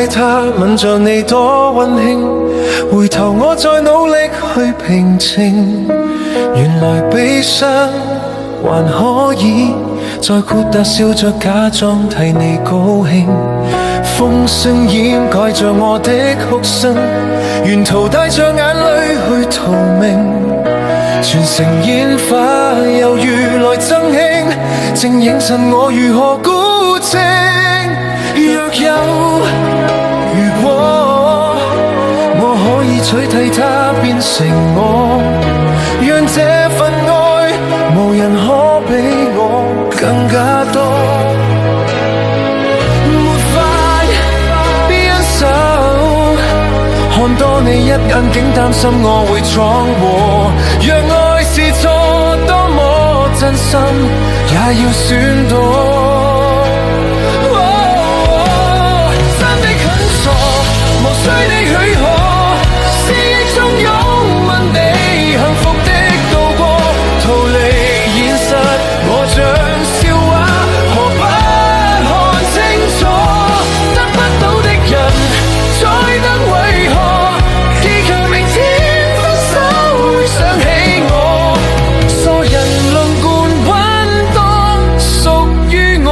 計他吻着你多溫馨，回頭我再努力去平靜。原來悲傷還可以再豁達笑着假裝替你高興，風聲掩蓋着我的哭聲，沿途帶着眼淚去逃命。全城煙花猶如來贈慶，正映襯我如何孤清。若有如果，我可以取替他變成我，讓這份愛無人可比我更加多。沒法邊手，看多你一眼竟擔心我會闖禍。若愛是錯，多麼真心也要選躲。無需你許可，思憶中擁吻你，幸福的度過，逃離現實，我像笑話，何不看清楚？得不到的人，再等為何？祈求明天分手會想起我，傻人論冠軍當屬於我。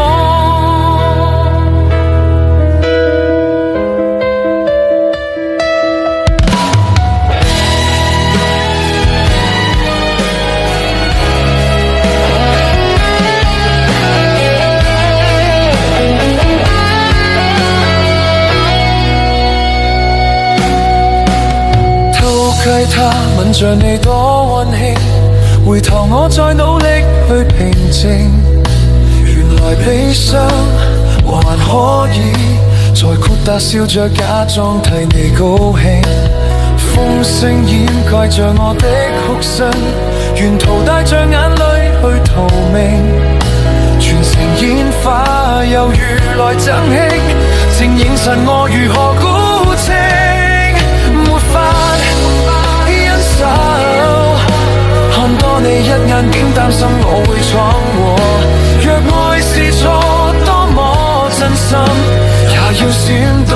計他吻着你多溫馨，回頭我再努力去平靜。原來悲傷還可以再豁達笑着假裝替你高興，風聲掩蓋着我的哭聲，沿途帶着眼淚去逃命。全城煙花猶如來贈慶，正映襯我如何孤清。沒法看多你一眼竟擔心我會闖禍。若愛是錯，多麼真心也要閃躲。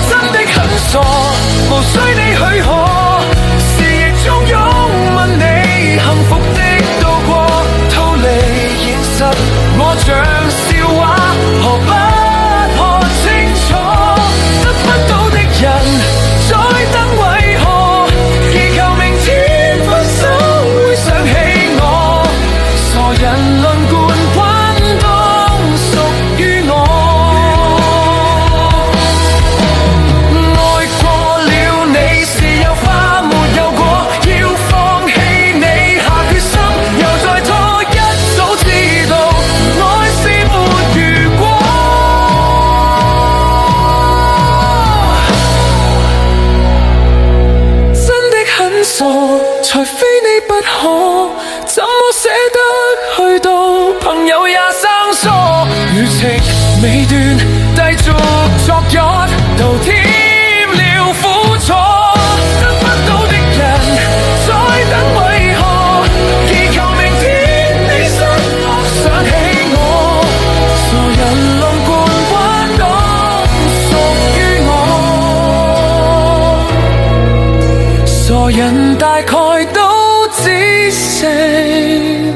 真的很傻，無需你許可，視野中擁吻你，幸福的度過，逃離現實，我像笑話，何不看清楚？得不到的人，再等為何？祈求明天分手會想起我，傻人論冠軍當屬於我。愛過了你是有花沒有果，要放棄你下決心，又再拖，一早知道愛是沒如果。傻，除非你不可，怎麼捨得去到朋友也生疏？餘情未斷，繼續作虐，徒添了苦楚。得不到的人，再等為何？祈求明天你失落想起我，傻人論冠軍當屬於我，傻人大概都知性。